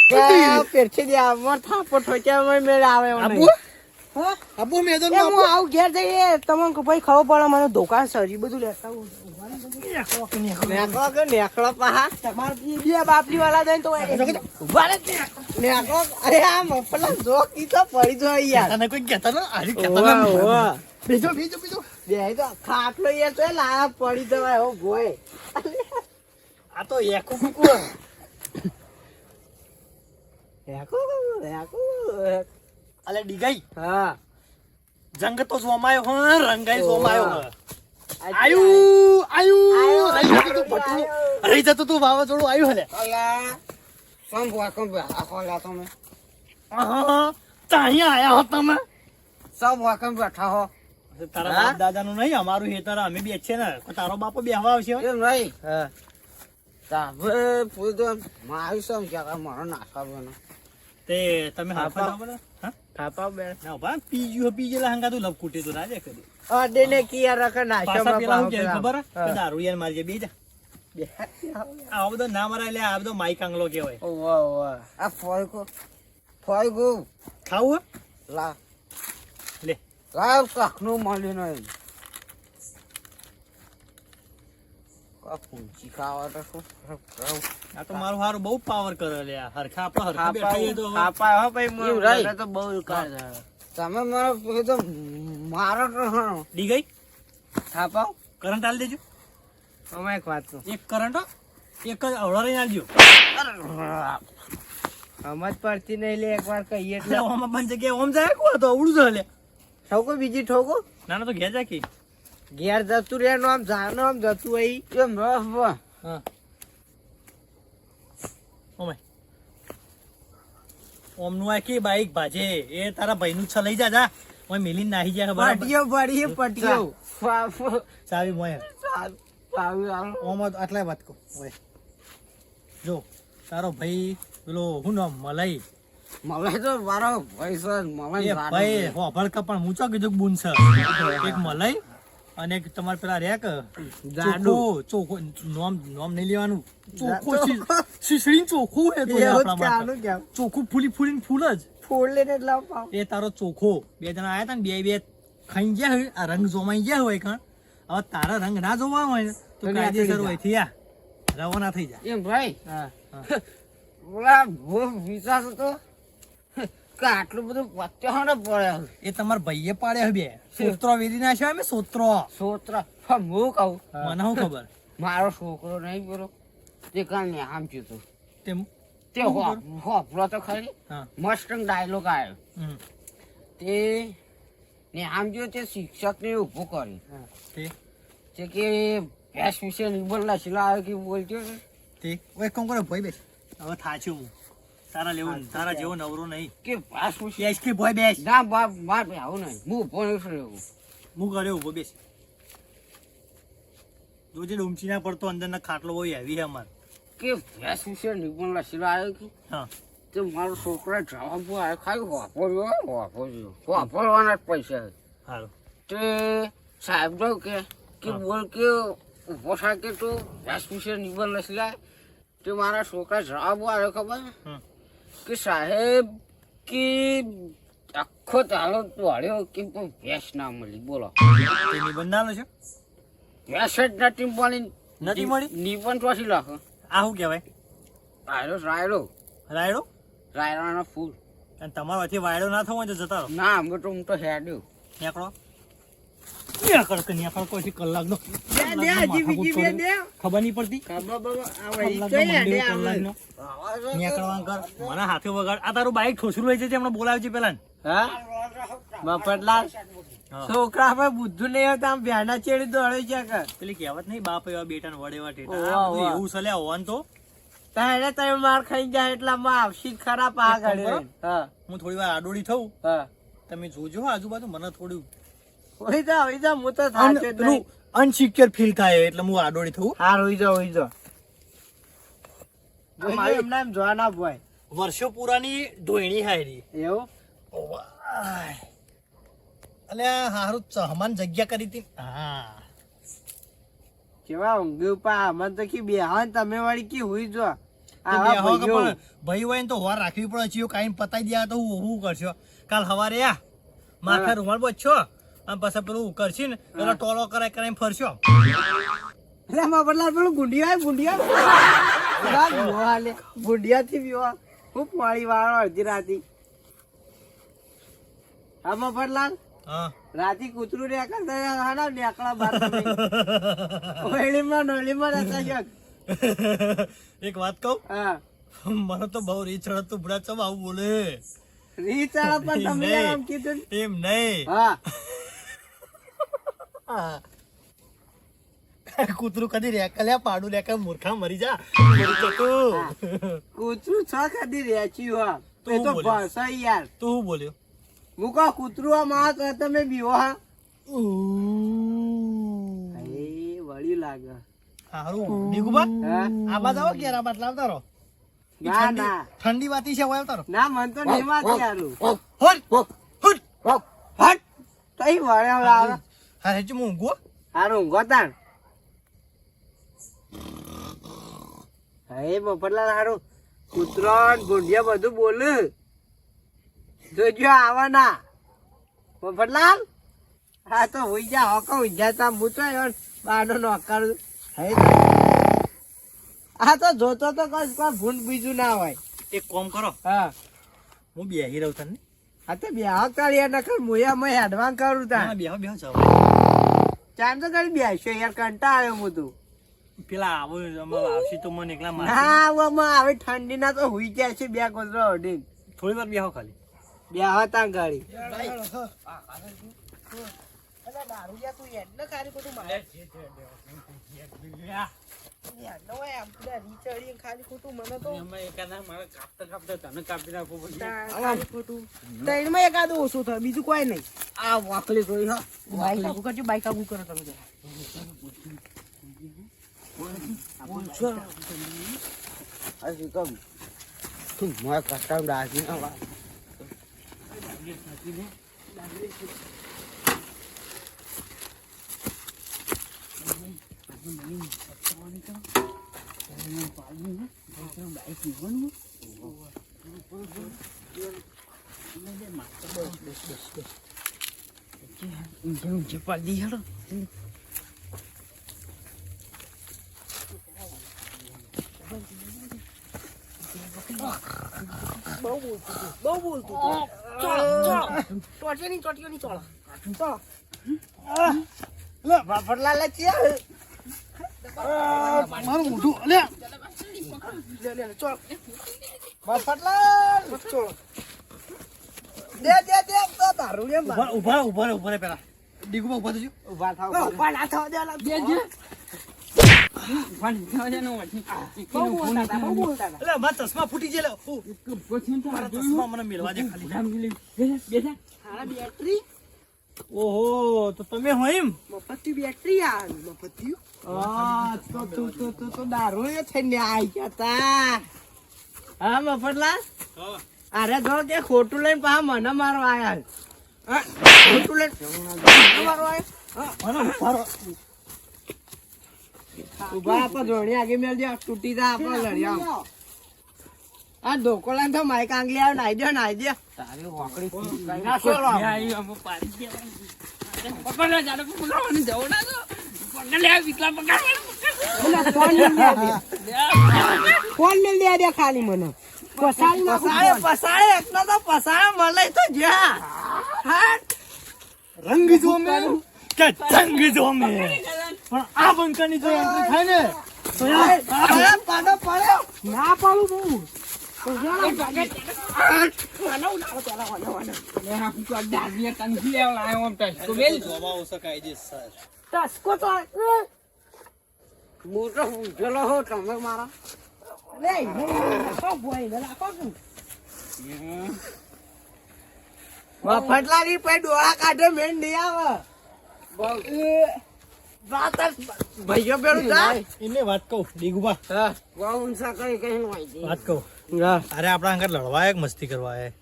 પેરથી દે આમાં થાપો ઠોક્યા મેળ આવે આબુ આબુ મેદન હું આવું ઘેર જઈએ તમને ભાઈ ખબર પડે મને દુકાન સરી બધું લેતા નેકળો કે નેકળો પાહા તમાર બે બાપલી વાળા દઈને તો ઉભા રે નેકળો અરે આ મફલા જો કી તો પડી જો યાર તને કોઈ કહેતા ન આરી કહેતા ન બીજો બે તો ખાટલો યાર તો લાયા પડી જવાય હો ગોય આ તો એકો કુકુ અલે ડીગાઈ હા જંગ તો જોમાયો હ રંગાઈ જોમાયો હ આયુ રહી જતું તું વાવાઝોડું આવ્યું હલે અલા સંભવા આખો લા તમે ત્યાં આયા હો તમે સબ વાકમ બેઠા હો તારા બાપ દાદાનું નહીં અમારું હેતર અમે બે છે ને તારો બાપો બેહવા આવશે એમ નહીં હા તાવે પૂછો મારી સમ કે મારો નાખા બનો તે તમે હાફા બોલો હા થાપા બે ના બા પીજેલા હંગા તું લપકુટી તો રાજે કરી અડે ને કિયા રખ નાશો પાછા પેલા હું કે ખબર હે દારૂ યાર મારજે બેજા આ બધો ના મરાય લે આ બધો માઈક આંગલો કહેવાય વાહ આ ફોય ગો ખાવું લા લે લાવ કાખનું મળી નહીં કાપુંચી ખાવા તો શું આ તો મારું હારું બહુ પાવર કરે લે હરખા આપણો હરખા બેઠા તો ખાપા હો ભાઈ મને તો બહુ કાર તમે મારો તો મારો તો ડી ગઈ ખાપા કરંટ આલ દેજો અમે એક વાત તો એક કરંટ એક જ અવળો રહી આલજો સમજ પડતી નહીં લે એકવાર કહીએ એટલે ઓમ બંધ જગ્યાએ ઓમ જાય કો તો અવળું જ લે ઠોકો બીજી ઠોકો ના ના તો ઘેર જા કે ઘેર જતું રે નો આમ જાનો આમ જતું હોય એમ રફ હા ઓમે ઓમ નું આ કે બાઈક ભાજે એ તારા ભાઈ નું છ લઈ જા જા ઓય મેલીન નાહી જાય બરાબર પટીયો ચાવી મોય ચાવી ઓમ આટલા વાત કો ઓય જો તારો ભાઈ પેલો હું નામ મલાઈ મલાઈ તો મારો ભાઈ છે મલાઈ એ ભાઈ હો ભડકા પણ હું ચો કીધું બુન છે એક મલાઈ અને એક તમાર પેલા રેક ચોખો નોમ નહીં લેવાનું ચોખો શીશડી ચોખું હે તો આપણા માટે ચોખું ફૂલીને ફૂલ જ ફૂલ લઈને લાવ પાવ એ તારો ચોખો બે જણા આયા તા ને બે ખાઈ ગયા હોય આ રંગ જોમાઈ ગયા હોય કણ હવે તારા રંગ ના જોવા હોય ને તો કાયદેસર હોય થયા રવાના થઈ જાય એમ ભાઈ હા બોલા બહુ વિચાર હતો કે આટલું બધું પત્યા ને પડે એ તમારા ભાઈએ પાડ્યા બે સોત્રો વેરી નાખ્યો મેં સોત્રો સોત્ર હું કહું મને શું ખબર મારો છોકરો નહીં બોલો તે કાને આમ થયું તેમ તે હોપલો તો ખરી મસ્ત ડાયલોગ આવ્યો તે ને આમ જો તે શિક્ષક ને ઉભો કરી તે કે ભેંસ વિશે નિબંધ લખેલા આવ્યો કે બોલજો તે ઓય કોણ કરે ભાઈ બેસ હવે થાચ્યો હું તારા લેવું તારા જેવો નવરો નહીં કે ભેંસ વિશે બેસ કે ભાઈ બેસ ના બાપ માર આવું નહીં હું ઉભો નહીં રહ્યો હું કર્યો ઉભો બેસ જોજે ડુમચી ના પડતો અંદરના ખાટલો બહુ હેવી છે અમાર કે ભેંસ વિશે નિબંધ લખેલા આવ્યો કે હા તે મારો છોકરા જવાબ આવ્યો ખાલી વાપરવાના જ પૈસા સારું તે સાહેબ જો કે બોલ કે ઉભો થાય કે તું ભેંસ વિશે નિબંધ લખેલા તે મારા છોકરા જવાબ આવ્યો ખબર કે સાહેબ કે આખો તાલો દોડ્યો કે ભેંસ ના મળી બોલો તે નિબંધ ના લો છો ભેંસ જ નથી મળી નથી મળી નિબંધ પછી લખો આ શું કહેવાય રાયડો રાયડો રાયડાનો ફૂલ અને તમારો હજી વાયડો ના થવો હોય તો જતા રહો ના અમે તો હું તો હેડ્યો નીકળો નીકળ કોઈ કલાક નો ખબર નહીં પડતી નીકળવા કર મને હાથે વગાડ આ તારું બાઈક ઠોસરું હોય છે હમણાં બોલાવે છે પેલા મફતલાલ છોકરા પર બુદ્ધુ નહીં હોતા આમ ભ્યાના ચેડી દોડે છે કે પેલી કહેવત નહીં બાપ એવા બેટા ને વડે ટેટા એવું સલ્યા હોવાનું તો તારે તમે માર ખાઈ જાય એટલા માં આવશી ખરાબ આગળ હું થોડી વાર આડોડી થઉં તમે જોજો આજુબાજુ મને થોડું હું તો અનસિક્યોર ફીલ થાય એટલે હું આડોડી થઉં હાર હોઈ જાઓ એમના એમ જોવા ના ભાઈ વર્ષો પુરાની ધોઈણી હાયરી એવું એટલે હારું હમાન જગ્યા કરી હતી હા કેવા ઊંઘ્યું પા અમને તો કી બે હા તમે વાળી કી હુઈ જો આવા બે હો કે ભાઈઓ. પણ ભાઈ હોય ને તો વાર રાખવી પડે છે કાઈ પતાઈ દે તો હું કરશો કાલ હવારે આ માથે રૂમાલ બોછો અને પછી પેલું કરશી ને પેલો ટોલો કરાઈને ફરશો એટલે મફતલાલ પેલું ગુંડિયા ગુંડિયાથી પીવા હું પાણી વાળો અડધી રાતી હા મફતલાલ હા રાતી કૂતરું ને હાડા નેકળા બાર ઓળીમાં નોળીમાં રહેતા છે. એક વાત કહું હા મને તો બહુ રીત ચડત તું બુડા ચમ આવું બોલે રીચાળા પણ તમે નહીં. આમ કીધું ને. એમ નહીં હા કૂતરું કદી રેકલ્યા પાડું રેકલ મૂર્ખા મરી જા કૂતરું છ કદી રેચ્યું હા તો એ તો હું બોલ્યો? ભાષા યાર તું શું બોલ્યો મૂકો કૂતરું આ માં તો તમે બીવો હા એ વળ્યું લાગે હારું દીગુબા હા આ બાદ આવો કે રાબાટ લાવતા રહો ના ના ઠંડી વાતી છે આવતા રહો ના મન તો નહીં વાત યારું હોટ હોટ હટ તઈ વળ્યા લાવે હા હેચું હું ઊંઘું હો. હારું ઊંઘો તાણ હે મફતલાલ હારું કૂતરો ને ગુંડિયા બધું બોલે જોજો આવવાના મફતલાલ હા તો હોઈ જા હોકો હોઈ જા તા હું તો બાનો નોકર હે આ તો જોતો તો કોઈ ભૂંડ બીજું ના હોય એક કોમ કરો હા હું બેહી રહું તને આ તો બેહો કાઢ્યા નકર મોયા મેં એડવાન્સ કરું તા બેહો બેહો જાવ ચામ તો કરી બેસ્યો યાર કંટાળ્યો હું તું પેલા આવો અમાર આવશે તો મને એકલા માર ના આવામાં આવે ઠંડી ના તો હુઈ ગયા છે બે કોતરો અડીને થોડી વાર બેહો ખાલી બે હતા ગાડી એકાદું ઓછું થાય બીજું કોઈ નહીં આ વાકલી જોઈ હા બાઈક આગું કરજો બાઈક આગું કરો તમે બહુ બોલતું ચોટીઓની ચોળો ચલો ફટલા લે છે મારું મોઢું લે ચોળ ફટલા ચોળો દે તો તારું એમ ઉભા પેલા ડીગુમાં ઉભા થજો ઉભા ના થાવ દે બહુ બોલતા હતા. એટલે મારા ચશ્મા ફૂટી ગયેલા મારા ચશ્મા મને મેળવા દે ખાલી બેટરી ઓહો તો તમે હોય એમ મફતી બેટરી યાર મફતી તો દારૂ એ થઈને આવી ગયા તા હા મફતલા અરે જો કે ખોટું લઈને પા મને મારવા આયા ખોટું લઈને મારવા આયા ઉભા આપો જોડી આગે મેલજો તૂટી જા આપો લડ્યા આ ધોકો લઈને તો માઈક આંગલી આવે નાઈ દે તારી વાકડી કઈ ના છોડો ફોન ને લે દે ખાલી મને પસાડે એટલો તો પસાડે મળે તો જ્યાં રંગ જો મે કે જંગ જો મે પણ આ બંકાની જો એન્ટ્રી થાય ને તો પાડો પડ્યો ના પાડું બહુ ફટલાની પે ડોળા કાઢે મેં નહીં આવે ભાઈઓ પેલું એને વાત કહું ડીગુબા વાત કહું અરે આપણા અંગર લડવા આયા કે મસ્તી કરવા આયા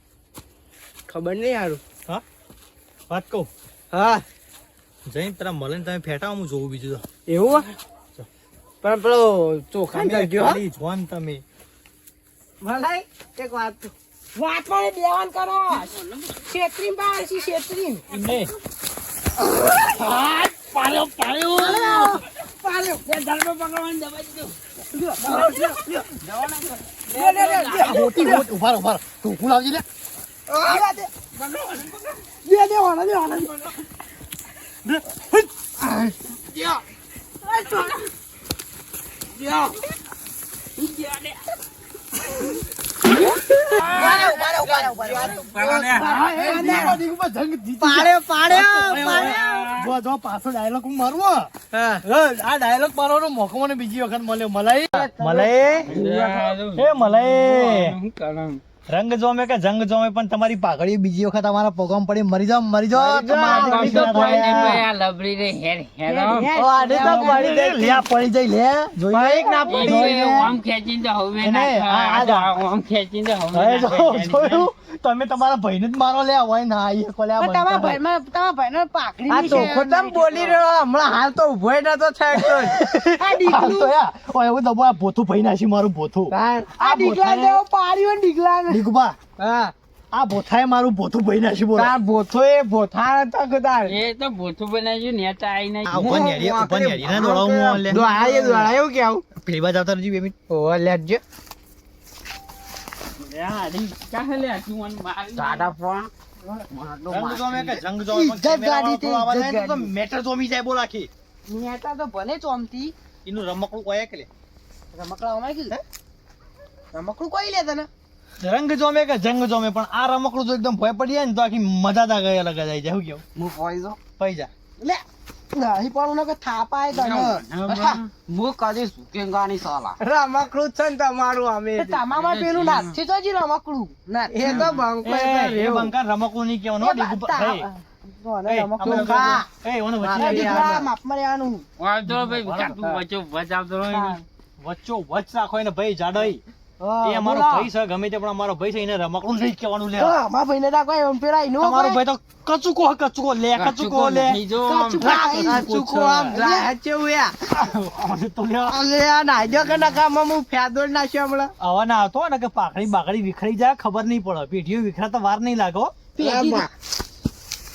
ખબર નહીં સારું હા વાત કહું હા જઈને પેલા મળે ને તમે ફેટા હું જોઉં બીજું તો એવું પણ પેલો ચોખા તમે કરજો ખાલી જોન તમે મલાઈ એક વાત પણ દેવાન કરો છેત્રીમ બાર છે છેત્રીમ એમને પાડ્યો બે ધર્મ ભગવાન દબાઈ દીધો મોટી ઉભા ટોકું લાવજી લે પાછો ડાયલોગ મારવો આ ડાયલોગ મારવાનો મોકો મને બીજી વખત મળ્યો મલાઈ રંગ જોમે કે જંગ જોમે પણ તમારી પાઘડી બીજી વખત અમારા પગમ પડી મરી જાવ પડી જાય તમે તમારા ભાઈને જ મારો લે હોય ના બોલી રહ્યો હમણાં હાલ તો ઉભો નતો થયો એવું દબો આ ભોથું ભાઈ નાખી મારું ભોથું દીકુબા આ ભોથાએ મારું ભોથું ભાઈ નાખી બોલો ભોથો એ ભોથા હતા કદાચ એ તો ભોથું બનાવ્યું ને આઈને એવું કેવું પેલી બાજુ આવતા રહેજો 2 મિનિટ ઓ લેજો મેટર જોમી જાય બોલ આખી નેતા તો ભલે ચોમતી એનું રમકડું કોયા કે લે રમકડા અમારે કીધું રમકડું કોઈ લે તને રંગ જોમે કે જંગ જોમે પણ આ રમકડું જો એકદમ ભય પડી જાય ને તો આખી મજા તા ગઈ અલગ જાય કેવું હું ફોઈ દો પઈ જા લે નહીં પણ કે થાપાય તને હું કદી સુકેંગાની સાલા રમકડું છે ને તમારું અમે તમામાં પેલું નાથી તો જી રમકડું ના એ તો બંકો એ બંકા રમકડું નહીં કહેવાનું રમકડું કા માપમાં રહેવાનું વાંધો ભાઈ કાટું વચ્ચે વચાવતો વચ્ચો વચ રાખો એને ભાઈ જાડઈ એ અમારો ભાઈ છે ગમે તે પણ અમારો ભાઈ છે એને રમકડું નહીં કહેવાનું લે મારા ભાઈને રાખો એમ પેલા ઈનો તમારો ભાઈ તો કચુકો લે કચુકો લે કચુકો આમ જાય ચેવું તો લે અલે આ નાજો કે નકામાં હું ફેદોડ નાખ્યો હમણાં આવા ના આવતો ને કે પાકડી બાકડી વિખરી જાય ખબર નહીં પડે પેઢીઓ વિખરાતા વાર નહીં લાગો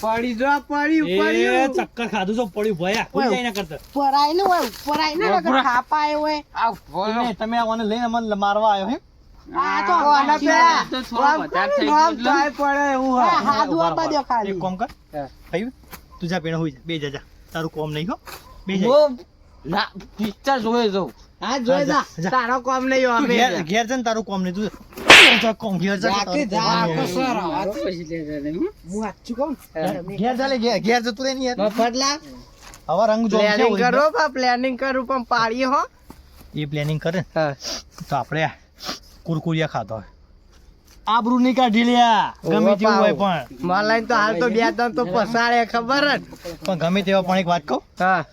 પડી જો પડ્યું ચક્કર ખાધું તો પડ્યું ભયા કોઈ જાય ના કરતા પરાઈ ને ખાપાય હોય તમે આને લઈને મને મારવા આવ્યો હે આ તો આના પે નામ થાય પડે એવું હા હાદુ આપા દે ખાલી એક કામ કર ભાઈ તું જા પેણ હોઈ જા બે જા તારું કોમ નહીં હો બે જા ના પિક્ચર જોઈ જઉં હા જોઈ જા તારો કોમ નહીં અમે ઘેર જન તારું કોમ નહીં તું જા કોમ ઘેર જા હું આચું કોમ ઘેર જા લે ઘેર જતું રે નહીં યાર ફટલા હવે રંગ જો પ્લાનિંગ કરો પ્લાનિંગ કરું પણ પાડી હો એ પ્લાનિંગ કરે તો આપણે કુરકુરિયા ખાતો હોય આબરૂ નહીં કાઢી લ્યા ગમે તેવું હોય પણ મલાઈ તો હાલ તો બે ત્રણ તો પસાડે ખબર જ પણ ગમે તેવા પણ એક વાત કહું હા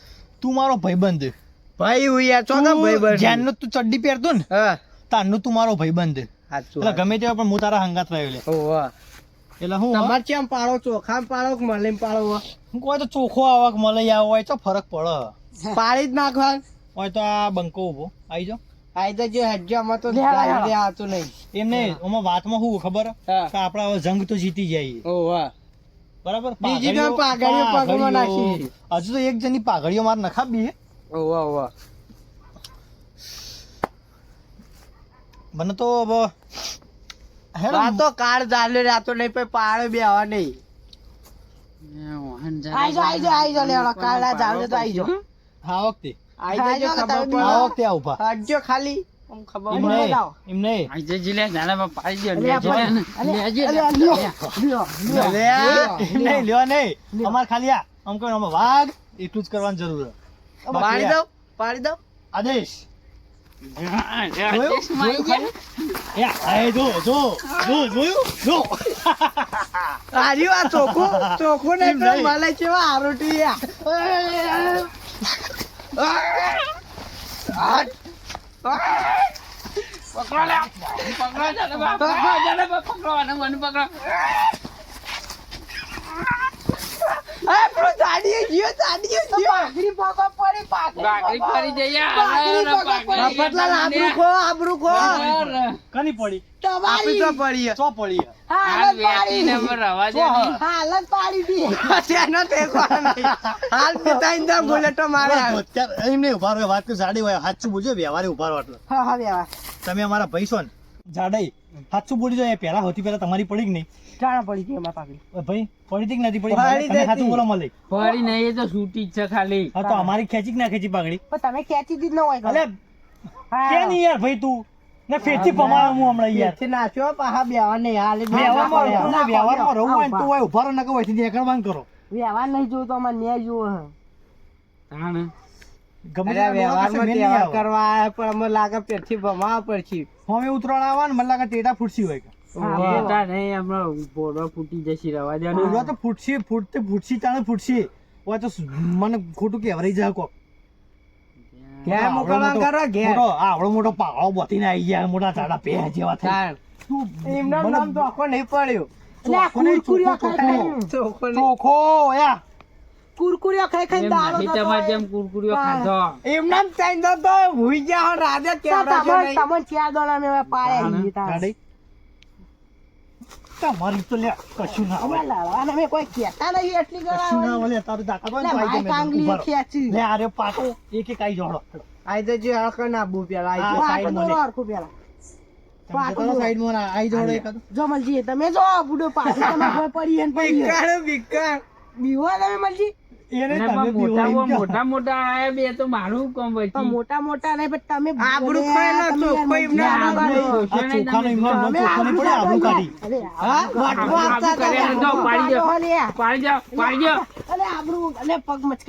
તું મારો ભાઈબંધ ભાઈ હું યાર ચોકા ભાઈબંધ જ્યારનો તું ચડ્ડી પહેરતો ને હા તારનો તું મારો ભાઈબંધ સાચું એટલે ગમે તેવા પણ હું તારા હંગાત રહ્યો લે ઓવા એટલે હું તમાર કેમ પાડો ચોખા પાડો કે મલાઈ પાડો હું કોઈ તો ચોખ્ખો આવક મલાઈ આવો હોય તો ફરક પડે પાડી જ નાખવા હોય તો આ બંકો ઉભો આવી જાઓ આઈ તો જે હજ્જામાં તો ગાડી આવતું નહીં એમ નહીં આમાં વાતમાં શું ખબર કે આપણે હવે જંગ તો જીતી જઈએ ઓવા બરાબર બીજી તો પાઘડીઓ પગમાં નાખી હજુ તો એક જણની પાઘડીઓ માર નખાવી હે ઓવા ઓવા મને તો હવે આ તો કાર ચાલે રાતો નહીં પછી પાડે બે હવા નહીં આઈ જો લેવા કાળા ચાલે તો આઈ જો હા વખતે આઈ જો ખબર પડે આ વખતે આ ઉભા હજ્જો ખાલી ખબર એમ પડે નહીં એમ નહીં આજે જિલ્લે નાના પાડી દે નહીં લેવા નહીં અમાર ખાલી આ આમ કહે આમાં વાઘ એટલું જ કરવાની જરૂર પાડી દો આદેશ ચોખ્ખું નહીં મળે કેવા આરોટી પાઘડી પગો પડી, બાકરી ફરી જઈએ બાકરી પગો પડી. મફતલાલ આબરૂ ખો, આબરૂ ખો. કની પડી આપી તો પડી ચો પડી હાલત પાડી. રવા દે હાલત પાડી દી. તેનો ટેકો નહીં. હાલ પિતાઈને તો બુલેટો મારે અત્યારે એમ નહીં ઉભા રહો વાત તો જાડી હોય સાચું બોલજો વ્યવહારે ઉભા રહો એટલે હા હા વ્યવહાર તમે અમારા ભાઈ છો ને જાડાઈ સાચું બોલી જાય પહેલા હોતી પહેલા તમારી પડી કે નહીં જાણા પડી ગઈ એમાં પાઘડી. ભાઈ પડી હતી કે નથી પડી પડી તમે સાચું હતી. બોલો મળે ફરી નહીં એ તો છૂટી જ છે ખાલી હા તો અમારી ખેંચી કે ના ખેંચી પાઘડી પણ તમે ખેંચી દી જ ન હોય અલે હા. કે નહીં યાર ભાઈ તું ને ફેરથી પમાડો હું હમણાં યાર એથી નાચ્યો પાહા બેવા નહીં હાલ વ્યવહારમાં રહું ને, વ્યવહારમાં રહું હોય ને તું હોય ઉભા રહો નકર હોયથી દેખાડ બંધ કરો વ્યવહાર નહીં જોવું તો અમારે ન્યાય જોવો હે. તાણ ગમે અરે તે વ્યવહારમાં મેલ નહીં તહેવાર આવે. કરવા આયા પણ અમને લાગે પેટથી ભમાવા પડશે હવે ઉતરાણ આવવા ને મને લાગે ટેટા ફૂટસી હોય બેટા નહીં હમણાં બોડો ફૂટી જશે રવા દે બોલવા તો ફૂટસી તાણે ફૂટસી હોય તો મને ખોટું કહેવાય જાય કોક ઘેર મોકલવા કરો ઘેર મોટો આવડો મોટો પાવડો બોતીને આવી ગયા મોટા ચાડા પે જેવા થાય તાણ. તું એમનું મને નામ તો આખો નહીં પડ્યો એટલે આ કુરકુરિયા ખાઈ ખાઈ ચોખ્ખો નહીં. ચોખો યા કુરકુરિયા ખાઈ ખાઈ દાડો નહીં થતો તમારે હોય. જેમ કુરકુરીઓ ખાધો એમના જ ચાઈ દો તો ભૂઈ ગયા હો રાજા કેવડા છે નહીં. તમને ચાર દોડા મેં પાડ્યા છીએ તાર. ચાડી તમારી તો લે કશું ના હોય અમે લડવાને અમે કોઈ કહેતા નહીં એટલી કશું ના ગળા હોય લે, તારું તાકાત હોય એટલે ને તો આઈ મારી જાય મેં કાંગલી ઉભા રહો. ખેંચી. લે આરે પાટો એક એક આઈ જોડો આઈ તો જે હળકો ના બુ પેલા આઈ હા, તો side પાટું માં દોરો લે. હરખું પેલા. તમે સાઈડ માં આઈ જોડો એકાદ જો મલજી તમે જો બુડો પાછું તમારે કોઈ પડી હે ને પડી હે. વિકાળ વિકાળ બીવો તમે મલજી એને ને તમે પણ બીવો એમ કહો. મોટા મોટા આયા બે તો મારું કામ પણ વચ્ચે મોટા મોટા નહીં પણ તમે આબરૂ બોલ્યા, ખાયેલો તમે ચોખ્ખો યાર એમને મલજી આબરૂ આબરૂ આ ચોખાનો ઈમાન તમે ચોખ્ખો નહીં પડે આબરૂ કાઢી અરે હા વાટકો આપતા કરે હતા. તો પાડી આબરૂ જાઓ પાડી જાઓ પાડી જાઓ અરે આબરૂ અને પગ મચકે